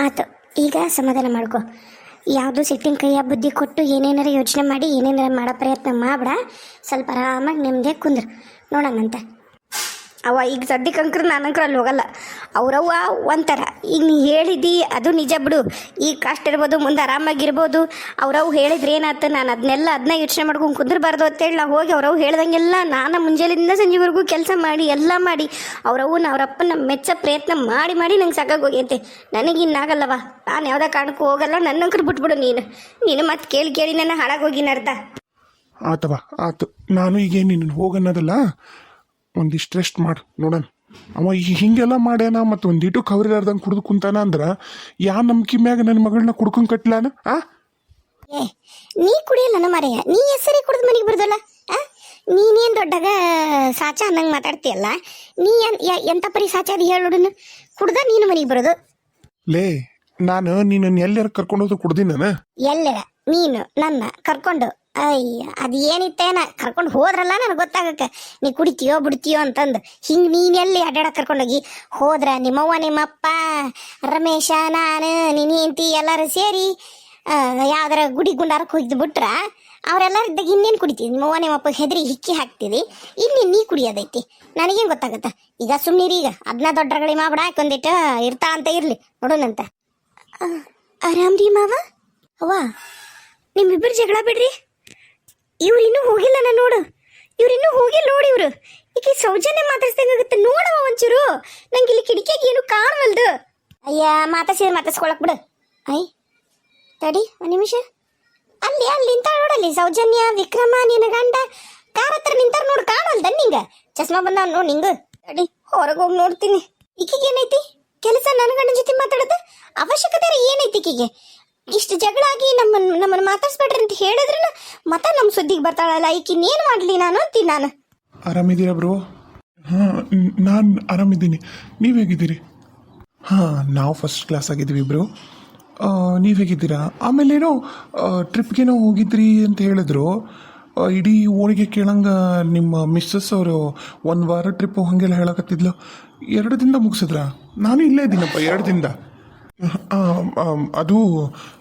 ಆತು, ಈಗ ಸಮಾಧಾನ ಮಾಡ್ಕೊ. ಯಾವುದು ಸಿಟ್ಟಿನ ಕೈಯ ಬುದ್ಧಿ ಕೊಟ್ಟು ಏನೇನಾರ ಯೋಚನೆ ಮಾಡಿ ಏನೇನಾರ ಮಾಡೋ ಪ್ರಯತ್ನ ಮಾಡ್ಬೇಡ. ಸ್ವಲ್ಪ ಆರಾಮಾಗಿ ನೆಮ್ಮದಿ ಕುಂದ್ರು ನೋಡೋಣಂತೆ. ಅವ ಈಗ ಸದ್ಯಕ್ಕೆ ಅಂಕರು ನಾನಂಕರು ಅಲ್ಲಿ ಹೋಗಲ್ಲ. ಅವ್ರವ್ವ ಒಂಥರ ಈಗ ನೀ ಹೇಳಿದ್ದಿ ಅದು ನಿಜ ಬಿಡು. ಈಗ ಕಷ್ಟ ಇರ್ಬೋದು, ಮುಂದೆ ಆರಾಮಾಗಿರ್ಬೋದು. ಅವ್ರವ್ವ ಹೇಳಿದ್ರೆ ಏನಾಯ್ತು, ನಾನು ಅದನ್ನ ಯೋಚನೆ ಮಾಡ್ಕೊಂಡು ಕುಂದ್ರಬಾರ್ದು ಅಂತೇಳಿ ನಾವು ಹೋಗಿ ಅವ್ರವ್ವ ಹೇಳ್ದಂಗೆಲ್ಲ ನಾನು ಮುಂಜಾನೆಯಿಂದ ಸಂಜೆವರೆಗೂ ಕೆಲಸ ಮಾಡಿ ಎಲ್ಲ ಮಾಡಿ ಅವ್ರವ್ವನ ಅವರಪ್ಪನ ಮೆಚ್ಚೋ ಪ್ರಯತ್ನ ಮಾಡಿ ಮಾಡಿ ನಂಗೆ ಸಾಕಾಗೋಗೈತೆ. ನನಗಿನ್ನಾಗಲ್ಲವ, ನಾನು ಯಾವುದೇ ಕಾರಣಕ್ಕೂ ಹೋಗಲ್ಲ. ನನ್ನಂಕರು ಬಿಟ್ಬಿಡು ನೀನು ಮತ್ತೆ ಕೇಳಿ ಕೇಳಿ ನನ್ನ ಹಾಳಾಗೋಗಿನ ಅರ್ಥ. ಆತವ ಆತು, ನಾನು ಈಗ ನಿನ್ನ ಹೋಗನ್ನೋದಲ್ಲ, ಒಂದಿಷ್ಟು ರೆಸ್ಟ್ ಮಾಡಿ ನೋಡೋಣ. ಅವ ಈಗ ಹಿಂಗೆಲ್ಲ ಮಾಡ್ಯಾನ ಮತ್ತು ಒಂದಿಟ್ಟು ಕವರಿಲಾರ್ದಂಗೆ ಕುಡ್ದು ಕುಂತಾನ ಅಂದ್ರೆ ಯಾ ನಂಬಿಕೆ ಮ್ಯಾಗ ನನ್ನ ಮಗಳನ್ನ ಕುಡ್ಕೊಂಡು ಕಟ್ಲಾನ? ಏ ನೀ ಕುಡಿಯಲ್ಲ ಮರೆಯ, ನೀ ಹೆಸರಿ ಕುಡ್ದು ಮನೆಗೆ ಬರ್ದಲ್ಲ. ನೀನೇನು ದೊಡ್ಡಗ ಸಾಚ ಅನ್ನಂಗೆ ಮಾತಾಡ್ತೀಯಲ್ಲ. ನೀ ಎಂತ ಪರಿ ಸಾಚ ಅದು ಹೇಳೋಡನು ಕುಡ್ದ ನೀನು ಮನೆಗೆ ಬರೋದು. ಲೇ, ನಾನು ನೀನನ್ನು ಎಲ್ಲಾರು ಕರ್ಕೊಂಡೋದು ಕುಡ್ದಿನ? ಎಲ್ಲರ ನೀನು ನನ್ನ ಕರ್ಕೊಂಡು ಅಯ್ಯ ಅದು ಏನಿತ್ತೇನ ಕರ್ಕೊಂಡು ಹೋದ್ರಲ್ಲ ನನಗೆ ಗೊತ್ತಾಗಕ್ಕೆ ನೀ ಕುಡಿತೀಯೋ ಬಿಡ್ತೀಯೋ ಅಂತಂದು. ಹಿಂಗೆ ನೀನೆಲ್ಲಿ ಅಡ್ಡಾಡಕ್ಕೆ ಕರ್ಕೊಂಡೋಗಿ ಹೋದ್ರ ನಿಮ್ಮವ್ವ ನಿಮ್ಮಪ್ಪ ರಮೇಶ ನಾನು ನೀನು ಹೆಂಡತಿ ಎಲ್ಲರೂ ಸೇರಿ ಯಾವ್ದಾರ ಗುಡಿ ಗುಂಡಾರಕ್ಕೆ ಹೋಗಿದ್ದು ಬಿಟ್ರ ಅವರೆಲ್ಲರೂ ಇದ್ದಾಗ ಇನ್ನೇನು ಕುಡಿತೀವಿ? ನಿಮ್ಮವ್ವ ನಿಮ್ಮಪ್ಪ ಹೆದರಿ ಹಿಕ್ಕಿ ಹಾಕ್ತೀವಿ. ಇಲ್ಲಿ ನೀ ಕುಡಿಯೋದೈತಿ, ನನಗೇನು ಗೊತ್ತಾಗತ್ತ? ಈಗ ಸುಮ್ಮನಿರಿ, ಈಗ ಅದನ್ನ ದೊಡ್ಡಗಳಿ ಮಾಡ್ಬಿಡ, ಒಂದಿಟ್ಟು ಇರ್ತಾ ಅಂತ ಇರಲಿ ನೋಡೋಣಂತ. ಆರಾಮ್ರಿ ಮಾವ ಅವ್ವ, ನಿಮ್ಮಿಬ್ಬರು ಜಗಳ ಬಿಡ್ರಿ. ಇವ್ರಿನ್ನೂ ಹೋಗಿಲ್ಲ, ನಾನು ನೋಡು, ಇವ್ರಿನ್ನೂ ಹೋಗಿಲ್ಲ ನೋಡಿ. ಇವರು ಈಗ ಸೌಜನ್ಯ ಮಾತಾಡ್ಸ್ದಂಗಾಗುತ್ತೆ ನೋಡವ ಒಂಚೂರು. ನಂಗೆ ಇಲ್ಲಿ ಕಿಟಕಿಯಾಗಿ ಏನು ಕಾಣವಲ್ದು. ಅಯ್ಯ ಮಾತಾಡ್ಸ್ಕೊಳಕ್ ಬಿಡು. ಐ ತಡಿ ಒಂದು ನಿಮಿಷ. ಅಲ್ಲಿ ನಿಂತಾಳ ನೋಡಲ್ಲಿ ಸೌಜನ್ಯ, ವಿಕ್ರಮ, ನಿನ್ನ ಗಂಡ ಕಾರ್ ಹತ್ರ ನಿಂತಾರ ನೋಡು, ಕಾಣವಲ್ದ ನಿಂಗ? ಚಸ್ಮಾ ಬಂದ ನೋಡು ನಿಂಗು. ತಡಿ ಹೊರಗೆ ಹೋಗಿ ನೋಡ್ತೀನಿ. ಈಕಿಗೆ ಏನೈತಿ ಕೆಲಸ? ನನ್ನ ಗಂಡನ ಜೊತೆ ಮಾತಾಡೋದು ಅವಶ್ಯಕತೆ ಏನೈತಿ ಈಕಿಗೆ? ಇಷ್ಟು ಜಗಳ ಆಗಿ ನಮ್ಮನ್ನು ಮಾತಾಡ್ಸ್ಬೇಡ್ರಿ ಅಂತ ಹೇಳಿದ್ರೆ ಮತ್ತೆ ನಮ್ಮ ಸುದ್ದಿಗೆ ಬರ್ತಾಳಲ್ಲ, ಈಕಿನ್ನೇನು ಮಾಡಲಿ ನಾನು ಅಂತೀನಿ. ನಾನು ಆರಾಮಿದ್ದೀರಾ ಬ್ರೋ? ಹಾಂ, ನಾನು ಆರಾಮಿದ್ದೀನಿ. ನೀವು ಹೇಗಿದ್ದೀರಿ? ಹಾಂ, ನಾವು ಫಸ್ಟ್ ಕ್ಲಾಸ್ ಆಗಿದ್ದೀವಿ ಬ್ರೋ. ನೀವು ಹೇಗಿದ್ದೀರಾ? ಆಮೇಲೇನೋ ಟ್ರಿಪ್ಗೇನೋ ಹೋಗಿದ್ರಿ ಅಂತ ಹೇಳಿದ್ರು. ಇಡೀ ಊರಿಗೆ ಕೇಳಂಗೆ ನಿಮ್ಮ ಮಿಸ್ಸಸ್ ಅವರು 1 ವಾರ ಟ್ರಿಪ್ಪು ಹಾಗೆಲ್ಲ ಹೇಳಕತ್ತಿದ್ಲು. 2 ದಿನದ ಮುಗಿಸಿದ್ರಾ? ನಾನು ಇಲ್ಲೇ ಇದ್ದೀನಪ್ಪ 2 ದಿನದ. ಅದು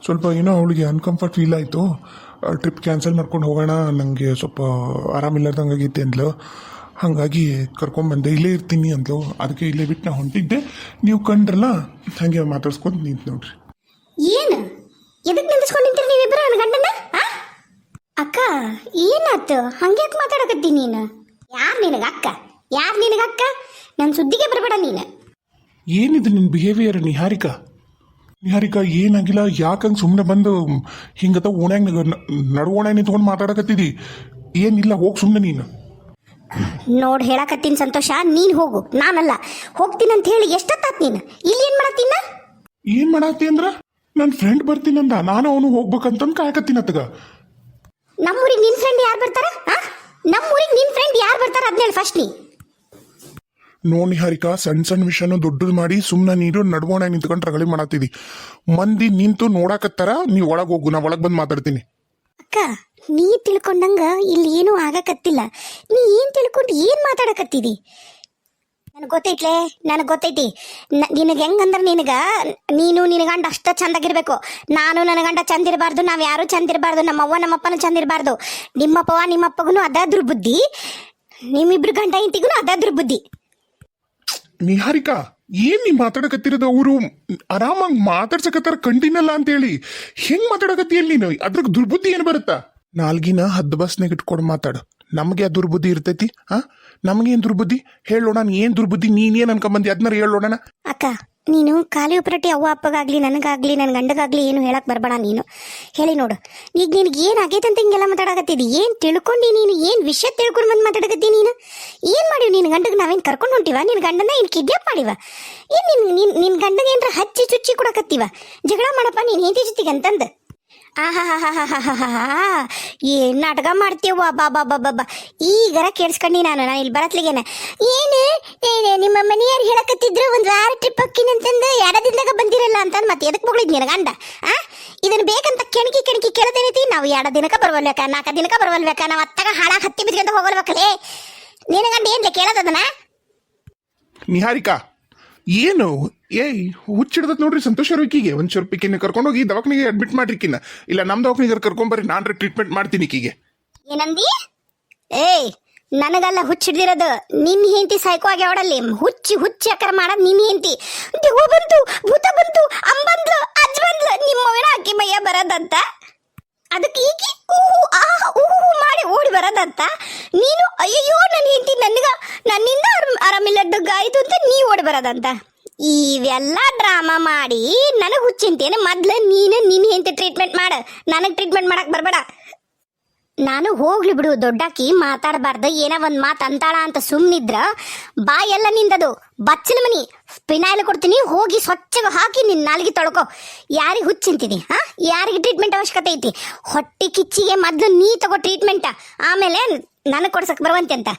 ಸ್ವಲ್ಪ ಏನೋ ಅವಳಿಗೆ ಅನ್ಕಂಫರ್ಟ್ ಫೀಲ್ ಆಯಿತು. ಟ್ರಿಪ್ ಕ್ಯಾನ್ಸಲ್ ಮಾಡ್ಕೊಂಡು ಹೋಗೋಣ, ನನಗೆ ಸ್ವಲ್ಪ ಆರಾಮಿಲ್ಲಾರ್ದಂಗೆ ಆಗೈತೆ ಅಂದ್ಲು. ಹಾಗಾಗಿ ಕರ್ಕೊಂಬಂದೆ, ಇಲ್ಲೇ ಇರ್ತೀನಿ ಅಂದ್ಲು. ಅದಕ್ಕೆ ಇಲ್ಲೇ ಬಿಟ್ಟು ನಾ ಹೊಂಟಿದ್ದೆ. ನೀವು ಕಂಡ್ರಲ್ಲ, ಹಾಗೆ ಮಾತಾಡ್ಸ್ಕೊಂಡು ನಿಂತು ನೋಡ್ರಿ. ಏನು ಎದಕ್ಕೆ ನಿಂದಿಸ್ಕೊಂಡು ನಿಂತೀರಿ ನೀವಿಬ್ಬರು ನನ್ನ ಗಂಡನ? ಅಕ್ಕ ಏನಾಯ್ತು? ಹಂಗ್ಯಾಕೆ ಮಾತಾಡಕತ್ತಿ ನೀನು? ಯಾರು ನಿನಗೆ ಅಕ್ಕ? ಯಾರು ನಿನಗೆ ಅಕ್ಕ? ನನ್ನ ಸುದ್ದಿಗೆ ಬರಬೇಡ ನೀನು. ಏನಿದೆ ನಿನ್ನ ಬಿಹೇವಿಯರ್ ನಿಹಾರಿಕಾ? ಏನಾಗಿಲ್ಲ, ಯಾಕಂಗೆ ಸುಮ್ಮನೆ ಬಂದು ಹಿಂಗತ ಓಣ್ಯಾಗ ನಡುವೋಣ್ಯಾಗ ನಿಂತ್ಕೊಂಡು ಮಾತಾಡಕತ್ತಿದ್ದಿ? ಏನಿಲ್ಲ, ಹೋಗಿ ಸುಮ್ಮನೆ ನೀನು. ನೋಡಿ ಹೇಳಕತ್ತೀನಿ ಸಂತೋಷ, ನೀನು ಹೋಗು, ನಾನಲ್ಲ. ಹೋಗ್ತೀನಿ ಅಂತ ಹೇಳಿ ಎಷ್ಟೊತ್ತಾತ್ ನೀನು ಇಲ್ಲಿ? ಏನು ಮಾಡತ್ತೀನ? ಏನು ಮಾಡತ್ತಿ ಅಂದ್ರೆ ನನ್ನ ಫ್ರೆಂಡ್ ಬರ್ತೀನಂದ, ನಾನು ಅವನು ಹೋಗ್ಬೇಕಂತಂದು ಕಾಯಕತ್ತೀನಿ ಅತ್ತಗ. ನಮ್ಮೂರಿಗೆ ನಿನ್ನ ಫ್ರೆಂಡ್ ಯಾರು ಬರ್ತಾರ? ನಮ್ಮೂರಿಗೆ ನಿನ್ನ ಫ್ರೆಂಡ್ ಯಾರು ಬರ್ತಾರ ಅದನ್ನ ಹೇಳಿ ಫಸ್ಟ್ ನೀ. ನೋಡಿ ನಿಹಾರಿಕಾ, ಸಣ್ಣ ವಿಷಯನೂ ದೊಡ್ಡದು ಮಾಡಿ ಸುಮ್ಮನೆ ನೀರು ನಡ್ಬೋಣ ನಿಂತ್ಕೊಂಡು ರಗಳಿ ಮಾಡತ್ತಿದಿ. ಮಂದಿ ನಿಂತು ನೋಡಾಕತ್ತಾರ, ನೀವು ಒಳಗೆ ಹೋಗು, ನಾ ಒಳಗೆ ಬಂದು ಮಾತಾಡ್ತೀನಿ. ಅಕ್ಕ ನೀ ತಿಳ್ಕೊಂಡಂಗ ಇಲ್ಲಿ ಏನೂ ಆಗಕತ್ತಿಲ್ಲ. ನೀ ಏನು ತಿಳ್ಕೊಂಡು ಏನು ಮಾತಾಡಕತ್ತಿದಿ? ನನಗೆ ಗೊತ್ತೈತಿ. ನಿನಗೆ ಹೆಂಗಂದ್ರೆ ನೀನು ನಿನ್ನ ಗಂಡ ಅಷ್ಟ ಚಂದಾಗಿರ್ಬೇಕು, ನಾನು ನನ್ನ ಗಂಡ ಚಂದ ಇರಬಾರ್ದು, ನಾವು ಯಾರು ಚಂದ ಇರಬಾರ್ದು, ನಮ್ಮವ್ವ ನಮ್ಮಪ್ಪನ ಚಂದ ಇರಬಾರ್ದು. ನಿಮ್ಮಪ್ಪಗೂ ಅದ ದುರ್ಬುದ್ಧಿ, ನಿಮ್ಮಿಬ್ರು ಗಂಡ ಇಂತಿಗೂ ಅದ ದುರ್ಬುದ್ಧಿ. ನಿಹಾರಿಕಾ, ಏನ್ ನೀ ಮಾತಾಡಕತ್ತಿರೋದು? ಅವರು ಆರಾಮಾಗಿ ಮಾತಾಡ್ಸಕತ್ತಾರ ಕಂಟಿನಲ್ಲ ಅಂತೇಳಿ ಹೆಂಗ್ ಮಾತಾಡಕತ್ತೀಯಲ್ಲ ನೀನು? ಅದ್ರಾಗ ದುರ್ಬುದ್ಧಿ ಏನು ಬರುತ್ತಾ? ನಾಲ್ಗಿನ 10 ಬಸ್ನಾಗ ಇಟ್ಕೊಂಡು ಮಾತಾಡು. ನಮಗೆ ಆ ದುರ್ಬುದ್ಧಿ ಇರ್ತೈತಿ? ನಮಗೇನು ದುರ್ಬುದ್ಧಿ ಹೇಳೋಣ? ಏನು ದುರ್ಬುದ್ಧಿ? ನೀನೇನು ಅನ್ಕೊಂಬಂದಿ ಅದನ್ನ ಹೇಳೋಣ. ಅಕ್ಕ ನೀನು ಖಾಲಿ ಉಪರಟ್ಟಿ ಅವ್ವ ಅಪ್ಪಗಾಗ್ಲಿ ನನಗಾಗ್ಲಿ ನನ್ನ ಗಂಡಗಾಗ್ಲಿ ಏನು ಹೇಳಕ್ ಬರ್ಬೇಡ. ನೀನು ಹೇಳಿ ನೋಡು, ಈಗ ನಿನಗೆ ಏನು ಆಗೈತೆ ಅಂತ ಹಿಂಗೆಲ್ಲ ಮಾತಾಡಕತ್ತಿದ್ದಿ? ಏನು ತಿಳ್ಕೊಂಡು ನೀನು? ಏನು ವಿಷಯ ತಿಳ್ಕೊಂಡು ಬಂದು ಮಾತಾಡಕತ್ತಿ ನೀನು? ಏನು ಮಾಡಿವ್ ನಿನ್ನ ಗಂಡಗೆ? ನಾವೇನು ಕರ್ಕೊಂಡು ಹೊಂಟಿವ? ನಿನ್ನ ಗಂಡನ ಏನು ಕಿಡ್ನಾಪ್ ಮಾಡಿವ? ಏನು ನಿನ್ನ ಗಂಡಗೆ ಏನಾರ ಹಚ್ಚಿ ಚುಚ್ಚಿ ಕೊಡಕತ್ತೀವ? ಜಗಳ ಮಾಡಪ್ಪ ನೀನು ಹೆಂಡತಿ ಜೊತೆಗೆ ಅಂತಂದು. ಏನ್ ನಾಟಕ ಮಾಡ್ತೀವ? ಬಾಬಾ ಈಗರ ಕೇಳಿಸ್ಕೊಂಡಿ. ನಾನು ಇಲ್ಲಿ ಬರತ್ಲಿಗೇನ ಏನು ನಿಮ್ಮ ಮನೆಯವ್ರು ಹೇಳಕತ್ತಿದ್ರು 1 ವಾರ ಟ್ರಿಪ್ ಹೋಗ್ತೀನಂತಂದು 2 ದಿನದಾಗ ಬಂದಿರಲ್ಲ ಅಂತಂದು ಮತ್ತೆ ಎದಕ್ಕೆ ಹೋಗ್ಲಿದ್ ನಿನ್ನ ಗಂಡ? ಇದನ್ನು ಬೇಕಂತ ಕೆಣಕಿ ಕೇಳದೇನೈತಿ? ನಾವು 2 ದಿನಕ್ಕೆ ಬರವಲ್ಬೇಕ, 4 ದಿನಕ್ಕೆ ಬರವಲ್ಬೇಕ, ನಾವು ಅತ್ತಾಗ ಹಾಳಾಗ ಹತ್ತಿ ಬಿದ್ಕೊಂತ ಹೋಗಲ್ಬೇಕಲೇ? ನಿನ್ನ ಗಂಡ ಏನ್ಲೆ ಕೇಳೋದನ್ನ? ನಿಹಾರಿಕಾ, ಏನು ಏಯ್ ಹುಚ್ಚಿಡ್ದತ್ ನೋಡ್ರಿ ಸಂತೋಷ ಈಕಿಗೆ ಒಂದು ಸ್ವಲ್ಪ ಈಕಿನ ಕರ್ಕೊಂಡೋಗಿ ದವಾಖಾನಿಗೆ ಅಡ್ಮಿಟ್ ಮಾಡ್ರಿಕಿನ್ನ ಇಲ್ಲ ನಮ್ಮ ದವಾಖಾನಿಗೆ ಕರ್ಕೊಂಬರ್ರಿ ನಾನ್ರೆ ಟ್ರೀಟ್ಮೆಂಟ್ ಮಾಡ್ತೀನಿ ಈಕಿಗೆ. ಏನಂದಿ? ಏಯ್ ನನಗಲ್ಲ ಹುಚ್ಚಿಡ್ದಿರೋದು, ನಿನ್ ಹೆಂಡತಿ ಸೈಕೋ ಆಗಿ ಅವಡಲ್ಲಿ ಹುಚ್ಚಿ ಅಕ್ಕರ ಮಾಡದ್ ನಿನ್ ಹೆಂಡತಿ. ದೆವ್ವ ಬಂತು, ಭೂತ ಬಂತು, ಅಂಬಂದ್ಲು, ಅಜ್ಜ ಬಂದ್ಲು, ನಿಮ್ಮವನ ಅಕ್ಕಿ ಮಯ್ಯ ಬರೋದಂತ, ಅದಕ್ಕೆ ಈಕಿ ಊಹು ಮಾಡಿ ಓಡಿ ಬರೋದಂತ. ನೀನು ಅಯ್ಯಯ್ಯೋ ನನ್ನ ಹೆಂಡತಿ ನನ್ನಿಂದ ಆರಾಮಿಲ್ಲದ್ದು ಗಾಯ್ತು ಅಂತ ನೀ ಓಡಿ ಬರೋದಂತ. ಇವೆಲ್ಲ ಡ್ರಾಮಾ ಮಾಡಿ ನನಗೆ ಹುಚ್ಚಿಂತೇನೆ. ಮೊದ್ಲು ನೀನು ನಿನ್ನ ಹೆಂಡತಿ ಟ್ರೀಟ್ಮೆಂಟ್ ಮಾಡ, ನನಗೆ ಟ್ರೀಟ್ಮೆಂಟ್ ಮಾಡಕ್ ಬರ್ಬೇಡ. ನಾನು ಹೋಗ್ಲಿ ಬಿಡು, ದೊಡ್ಡಾಕಿ ಮಾತಾಡಬಾರ್ದು, ಏನೋ ಒಂದು ಮಾತು ಅಂತಾಳ ಅಂತ ಸುಮ್ಮನಿದ್ರ ಬಾಯೆಲ್ಲ ನಿಂದದು ಬಚ್ಚಲ ಮನಿ. ಪಿನಾಯಿಲ್ ಕೊಡ್ತೀನಿ, ಹೋಗಿ ಸ್ವಚ್ಛಗೆ ಹಾಕಿ ನಿನ್ನ ನಾಲಿಗೆ ತೊಳ್ಕೊ. ಯಾರಿಗೆ ಹುಚ್ಚಿಂತೀನಿ? ಯಾರಿಗೆ ಟ್ರೀಟ್ಮೆಂಟ್ ಅವಶ್ಯಕತೆ ಐತಿ? ಹೊಟ್ಟೆ ಕಿಚ್ಚಿಗೆ ಮೊದಲು ನೀ ತಗೋ ಟ್ರೀಟ್ಮೆಂಟ್, ಆಮೇಲೆ ನನಗೆ ಕೊಡ್ಸಕ್ ಬರುವಂತೆ ಅಂತ.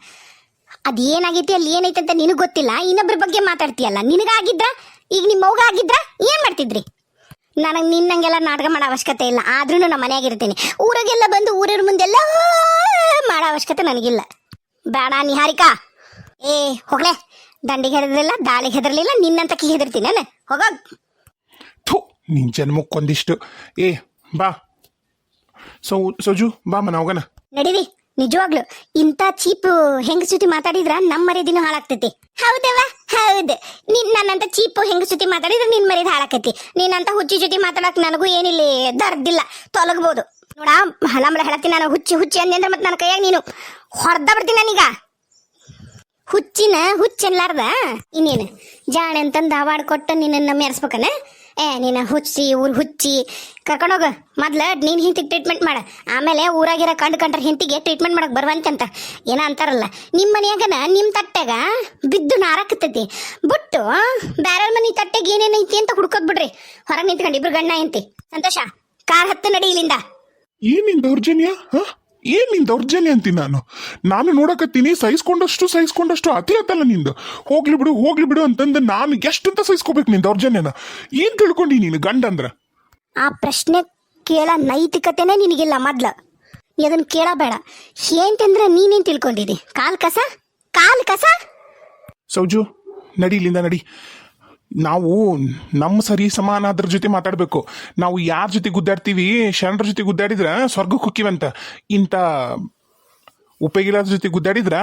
ಅದು ಏನಾಗೈತಿ, ಅಲ್ಲಿ ಏನೈತೆ ಅಂತ ನಿನಗೆ ಗೊತ್ತಿಲ್ಲ, ಇನ್ನೊಬ್ರ ಬಗ್ಗೆ ಮಾತಾಡ್ತೀಯಲ್ಲ. ನಿನಗಾಗಿದ್ರ, ಈಗ ನಿಮ್ಮ ಮೌಗ ಆಗಿದ್ರ ಏನು ಮಾಡ್ತಿದ್ರಿ? ನನಗೆ ನಿನ್ನಂಗೆಲ್ಲ ನಾಟಕ ಮಾಡೋ ಅವಶ್ಯಕತೆ ಇಲ್ಲ. ಆದ್ರೂ ನಮ್ಮ ಮನೆಯಾಗಿರ್ತೀನಿ. ಊರಾಗೆಲ್ಲ ಬಂದು ಊರವ್ರ ಮುಂದೆಲ್ಲ ಮಾಡೋ ಅವಶ್ಯಕತೆ ನನಗಿಲ್ಲ. ಬೇಡ ನಿಹಾರಿಕಾ. ಹೋಗ್ಲೆ, ದಂಡಿಗೆ ಹೆದರ್ಲಿಲ್ಲ, ದಾಳಿಗೆ ಹೆದರ್ಲಿಲ್ಲ, ನಿನ್ನಂತಕ್ಕೆ ಹೆದರ್ತೀನಿ ನಾನು. ಹೋಗೋಗ್. ಥು ನಿನ್ ಜನ್ಮಕ್ಕೊಂದಿಷ್ಟು. ಬಾ ಸೋಜು, ಬಾ ಮನ ಹೋಗೋಣ. ನಡೀರಿ. ನಿಜವಾಗ್ಲು ಇಂಥ ಚೀಪ್ ಹೆಂಗ್ ಸುತಿ ಮಾತಾಡಿದ್ರ ನಮ್ಮ ಮರ್ಯಾದಿನೂ ಹಾಳಾಗ್ತೈತಿ. ಹೌದವ ಹೌದು, ನನ್ನಂತ ಚೀಪ್ ಹೆಂಗ್ ಸುತಿ ಮಾತಾಡಿದ್ರೆ ನಿನ್ ಮರ್ಯಾದೆ ಹಾಳಾಕೈತಿ. ನೀನಂತ ಹುಚ್ಚಿ ಜೊತೆ ಮಾತಾಡಕ್ ನನಗೂ ಏನಿಲ್ಲ ದರ್ದಿಲ್ಲ, ತೊಲಗ್ಬೋದು ನೋಡ. ಹಳಂಬಳ ಹೇಳತ್ತೀನಿ ನಾನು. ಹುಚ್ಚಿ ಅಂದೆ ಅಂದ್ರೆ ಮತ್ತೆ ನನ್ನ ಕೈಯಾಗ ನೀನು ಹೊಡೆದ ಬಿಡ್ತೀನಿ ನಾನೀಗ. ಹುಚ್ಚೆನ್ಲಾರ್ದ ಇನ್ನೇನು ಜಾಣೆ ಅಂತಂದು ಅವಾರ್ಡ್ ಕೊಟ್ಟು ನಿನ್ನ ಮೆರೆಸ್ಬೇಕನ? ನೀನು ಹುಚ್ಚಿ ಕರ್ಕೊಂಡೋಗ. ಮೊದ್ಲು ನೀನು ಹಿಂತಿಗೆ ಟ್ರೀಟ್ಮೆಂಟ್ ಮಾಡ, ಆಮೇಲೆ ಊರಾಗಿರೋ ಕಂಡ್ರೆ ಹಿಂತಿಗೆ ಟ್ರೀಟ್ಮೆಂಟ್ ಮಾಡಕ್ ಬರುವಂತೆ ಏನೋ ಅಂತಾರಲ್ಲ. ನಿಮ್ಮ ಮನ್ಯಾಗನ ನಿಮ್ಮ ತಟ್ಟೆಗ ಬಿದ್ದು ನಾರಾಕತ್ತೈತಿ ಬಿಟ್ಟು ಬ್ಯಾರಲ್ ಮನಿ ತಟ್ಟೆಗೆ ಏನೇನೈತಿ ಅಂತ ಹುಡ್ಕೋದ್ ಬಿಡ್ರಿ. ಹೊರಗೆ ನಿಂತ್ಕೊಂಡು ಇಬ್ರು ಗಂಡ ಐತಿ. ಸಂತೋಷ, ಕಾರ್ ಹತ್ತು ನಡಿ ಇಲ್ಲಿಂದ. ಏನ್ ನಿನ್ ದೌರ್ಜನ್ಯ? ಏನ್ ನಿನ್ ದೌರ್ಜನ್ಯ ಅಂತೀನಿ ನಾನು ನೋಡಕತ್ತೀನಿ. ಸಹಿಸ್ಕೊಂಡಷ್ಟು ಅತಿ ಆತಲ್ಲ ನಿಂದು. ಹೋಗ್ಲಿ ಬಿಡು ಅಂತಂದ ನಾನು ಎಷ್ಟಂತ ಸಹಿಸ್ಕೋಬೇಕು ನಿನ್ ದೌರ್ಜನ್ಯನ? ಏನ್ ತಿಳ್ಕೊಂಡಿ ನೀನು ಗಂಡ ಅಂದ್ರ? ಆ ಪ್ರಶ್ನೆ ಕೇಳ ನೈತಿಕತೆನೇ ನಿನಗಿಲ್ಲ. ಮೊದ್ಲು ನೀ ಅದನ್ನ ಕೇಳಬೇಡ. ಏಂತಂದ್ರೆ ನೀನೇನ್ ತಿಳ್ಕೊಂಡಿದಿ? ಕಾಲ್ ಕಸ. ಸೌಜು, ನಡಿ ಇಲ್ಲಿಂದ ನಡಿ. ನಾವು ನಮ್ಮ ಸರಿ ಸಮಾನ ಅದ್ರ ಜೊತೆ ಮಾತಾಡ್ಬೇಕು. ನಾವು ಯಾರ ಜೊತೆ ಗುದ್ದಾಡ್ತೀವಿ, ಶರಣರ ಜೊತೆ ಗುದ್ದಾಡಿದ್ರ ಸ್ವರ್ಗಕ್ಕೆ ಹೋಕ್ಕಿವಂತ. ಇಂಥ ಉಪಯೋಗಿಲ್ಲದ ಜೊತೆ ಗುದ್ದಾಡಿದ್ರ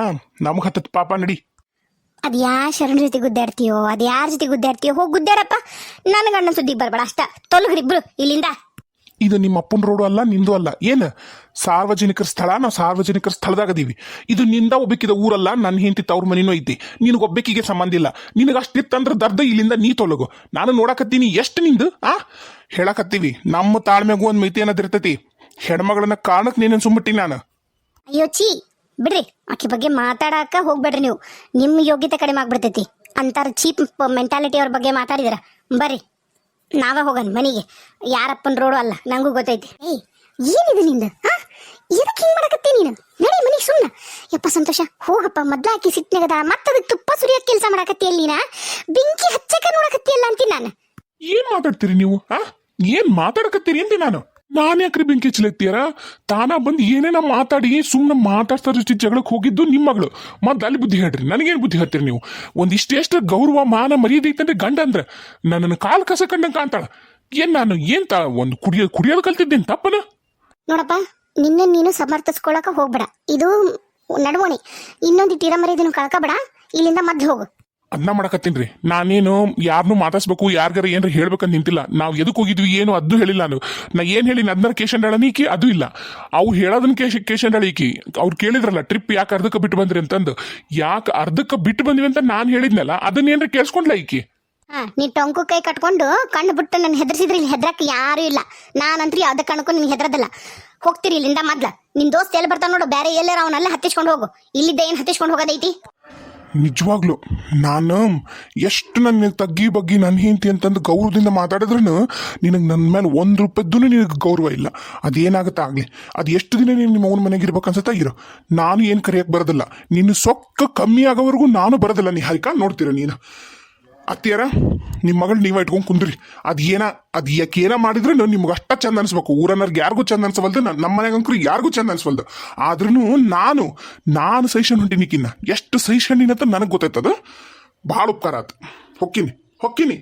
ನಮಗ್ ಹತ್ತತ್ ಪಾಪ. ನಡಿ. ಅದ್ ಶರಣರ ಜೊತೆ ಗುದ್ದಾಡ್ತೀಯೋ, ಅದ್ ಯಾರ ಜೊತೆ ಗುದ್ದಾಡ್ತೀಯೋ, ಹೋಗಿ ಗುದ್ದಾಡಪ್ಪ. ನನ್ನ ಗಂಡನ ಸುದ್ದಿಗೆ ಬರ್ಬೇಡ ಅಷ್ಟ. ತೊಲಗ್ರಿಬ್ರು ಇಲ್ಲಿಂದ. ಇದು ನಿಮ್ಮ ಅಪ್ಪನ ರೋಡು ಅಲ್ಲ, ನಿಂದು ಅಲ್ಲ. ಏನು ಸಾರ್ವಜನಿಕರ ಸ್ಥಳ, ನಾವು ಸಾರ್ವಜನಿಕರ ಸ್ಥಳದಾಗದೀವಿ. ಇದು ನಿಂದ ಒಬ್ಬಕಿದ ಊರಲ್ಲ. ನನ್ನ ಹೆಂಡತಿ ತವ್ರ ಮನಿನೂ ಐತಿ. ನಿನಗೊಬ್ಬಕಿಗೆ ಸಂಬಂಧ ಇಲ್ಲ. ನಿನಗ ಅಷ್ಟಿತ್ತಂದ್ರ ದರ್ದ ಇಲ್ಲಿಂದ ನೀ ತೊಲಗು. ನಾನು ನೋಡಕತ್ತೀನಿ ಎಷ್ಟು ನಿಂದು ಹೇಳಕತ್ತೀವಿ. ನಮ್ಮ ತಾಳ್ಮೆಗೂ ಒಂದ್ ಮಿತಿ ಅನ್ನೋದಿರ್ತೈತಿ. ಹೆಣ್ಮಗಳನ್ನ ಕಾರಣಕ್ ನೀನೇನು ಸುಮ್ಬಿಟ್ಟಿ ನಾನು. ಅಯ್ಯೋ ಚೀ ಬಿಡ್ರಿ, ಆಕಿ ಬಗ್ಗೆ ಮಾತಾಡಕ ಹೋಗ್ಬೇಡ್ರಿ ನೀವು. ನಿಮ್ ಯೋಗ್ಯತೆ ಕಡಿಮೆ ಆಗ್ಬಿಡ್ತೈತಿ. ಅಂತಾರ ಚೀಪ್ ಮೆಂಟಾಲಿಟಿ ಅವ್ರ ಬಗ್ಗೆ ಮಾತಾಡಿದ್ರ ಬರ್ರಿ ನಾವೇ ಹೋಗೋಣ ಮನೆಗೆ. ಯಾರಪ್ಪನ ರೋಡು ಅಲ್ಲ, ನಂಗೂ ಗೊತ್ತೈತಿ. ಏನಿದೆ ನಿಂದು? ಎದಕ್ಕೆ ಹಿಂಗ್ ಮಾಡಕತ್ತಿ ನೀನು? ನಡಿ ಮನೆಗೆ ಸುಮ್ಮನೆ. ಯಪ್ಪ ಸಂತೋಷ, ಹೋಗಪ್ಪ. ಮೊದ್ಲು ಹಾಕಿ ಸಿಟ್ನಾಗದ ಮತ್ತದಕ್ಕೆ ತುಪ್ಪ ಸುರಿಯೋಕೆ ಕೆಲಸ ಮಾಡಕತ್ತಿಯಲ್ಲ ನೀನ. ಬೆಂಕಿ ಹಚ್ಚಕ ನೋಡಕತ್ತಿಯಲ್ಲ ಅಂತೀನಿ ನಾನು. ಏನ್ ಮಾತಾಡ್ತೀರಿ ನೀವು? ಏನ್ ಮಾತಾಡಕತ್ತೀರಿ ಅಂತಿ ನಾನು? ಯಾಕ್ರಿ ಬೆಂಕಿ ಹಚ್ಚಲತ್ತೀರ? ತಾನ ಬಂದು ಏನೇನ ಮಾತಾಡಿ ಸುಮ್ಮನೆ ಮಾತಾಡ್ತಾರ ಜೊತೆ ಜಗಳಕ್ಕೆ ಹೋಗಿದ್ದು ನಿಮ್ಮ ಮಗಳು. ಮೊದ್ಲು ಅಲ್ಲಿ ಬುದ್ಧಿ ಹೇಳ್ರಿ. ನನಗೇನು ಬುದ್ಧಿ ಹೇಳ್ತೀರಿ ನೀವು? ಒಂದಿಷ್ಟು ಗೌರವ ಮಾನ ಮರ್ಯಾದೆ ಐತಂದ್ರೆ ಗಂಡ ಅಂದ್ರೆ ನನ್ನನ್ನು ಕಾಲ್ ಕಸ ಕಂಡಂಗೆ ಕಾಣ್ತಾಳ. ನಾನು ಒಂದು ಕುಡಿಯೋದು ಕಲ್ತಿದ್ದೇನೆ ತಪ್ಪನ? ನೋಡಪ್ಪ, ನೀನು ಸಮರ್ಥಿಸ್ಕೊಳಕ ಹೋಗ್ಬೇಡ. ಇದು ನಡವಣಿ. ಇನ್ನೊಂದು ತೀರ ಮರ್ಯಾದೆನು ಕಳ್ಕಬೇಡ. ಇಲ್ಲಿಂದ ಮೊದ್ಲು ಹೋಗು. ಅದನ್ನ ಮಾಡಕತ್ತೀನ್ರಿ. ನಾನೇನು ಯಾರನ್ನೂ ಮಾತಾಡ್ಸ್ಬೇಕು, ಯಾರಿಗಾರ ಏನಾರ ಹೇಳ್ಬೇಕಂತ ನಿಂತಿಲ್ಲ. ನಾವು ಎದಕ್ಕೆ ಹೋಗಿದ್ವಿ ಏನು ಅದು ಹೇಳಿಲ್ಲ. ನಾ ಏನು ಹೇಳಿ ಅದನ್ನ ಕೇಶಂಡಾಳ ನೀಕಿ ಅದು ಇಲ್ಲ. ಅವ್ರು ಹೇಳೋದನ್ನ ಕೇಶಂಡಾಳ ಈಕಿ. ಅವ್ರು ಕೇಳಿದ್ರಲ್ಲ ಟ್ರಿಪ್ ಯಾಕೆ ಅರ್ಧಕ್ಕೆ ಬಿಟ್ಟು ಬಂದ್ರಿ ಅಂತಂದು. ಯಾಕೆ ಅರ್ಧಕ್ಕೆ ಬಿಟ್ಟು ಬಂದ್ವಿ ಅಂತ ನಾನು ಹೇಳಿದ್ನಲ್ಲ, ಅದನ್ನೇನ್ರ ಕೇಳಿಸ್ಕೊಂಡ್ಲ ಈಕಿ. ನೀ ಟೊಂಕು ಕೈ ಕಟ್ಕೊಂಡು ಕಣ್ಣು ಬಿಟ್ಟು ನನ್ನ ಹೆದರ್ಸಿದ್ರೆ ಇಲ್ಲಿ ಹೆದ್ರಕ್ಕೆ ಯಾರು ಇಲ್ಲ. ನಾನಂತ್ರಿ ಯಾವ್ದಕ್ಕೆ ಕಣ್ಕೊಂಡು ನಿನ್ ಹೆದರದಲ್ಲ. ಹೋಗ್ತೀರಿ ಇಲ್ಲಿಂದ ಮೊದ್ಲ. ನಿನ್ ದೋಸ್ತ್ ಎಲ್ಲಿ ಬರ್ತಾನ ನೋಡು, ಬೇರೆ ಎಲ್ಲಾರ ಅವನಲ್ಲ ಹತ್ತಿಸ್ಕೊಂಡು ಹೋಗು. ಇಲ್ಲಿದ್ದ ಏನ್ ಹತ್ತಿಸ್ಕೊಂಡು ಹೋಗೋದೈತಿ? ನಿಜವಾಗ್ಲು ನಾನು ಎಷ್ಟು ನನ್ನ ತಗ್ಗಿ ಬಗ್ಗಿ ನನ್ನ ಹೆಂಡತಿ ಅಂತಂದು ಗೌರವದಿಂದ ಮಾತಾಡಿದ್ರು ನಿನಗೆ ನನ್ನ ಮೇಲೆ ₹1 ನಿನಗೆ ಗೌರವ ಇಲ್ಲ. ಅದೇನಾಗುತ್ತೆ ಆಗಲಿ. ಅದು ಎಷ್ಟು ದಿನ ನೀನು ನಿಮ್ಮ ಅವನ ಮನೆಗೆ ಇರ್ಬೇಕು ಅನ್ಸುತ್ತಾ ಇರೋ. ನಾನು ಏನು ಕರೆಯಕ್ಕೆ ಬರೋದಿಲ್ಲ. ನಿನ್ನ ಸೊಕ್ಕ ಕಮ್ಮಿ ಆಗೋವರೆಗೂ ನಾನು ಬರೋದಿಲ್ಲ. ನಿಹಾರಿಕಾ, ನೋಡ್ತೀರ ನೀನು ಅತ್ತಿಯಾರ ನಿಮ್ಮ ಮಗಳು ನೀವ ಇಟ್ಕೊಂಡು ಕುಂದ್ರಿ. ಅದು ಏನ ಮಾಡಿದ್ರೆ ನಿಮ್ಗೆ ಅಷ್ಟ ಚಂದ ಅನ್ಸ್ಬೇಕು. ಊರನ್ನರ್ಗೆ ಯಾರಿಗೂ ಚಂದ ಅನ್ಸವಲ್ದು, ನಮ್ಮ ಮನೆಗಂಕರು ಯಾರಿಗೂ ಚಂದ ಅನ್ಸವಲ್ದು. ಆದ್ರೂ ನಾನು ಸಹಿಸ್ಕೊಂಡು ಹೊಂಟಿನಿಕ್ಕಿನ್ನ ಎಷ್ಟು ಸಹಿಸ್ಕೊಂಡಿನಂತ ನನಗೆ ಗೊತ್ತಾಯ್ತದ. ಭಾಳ ಉಪಕಾರ ಆತು. ಹೊಕ್ಕಿನಿ. ಹೊಕ್ಕಿನಿ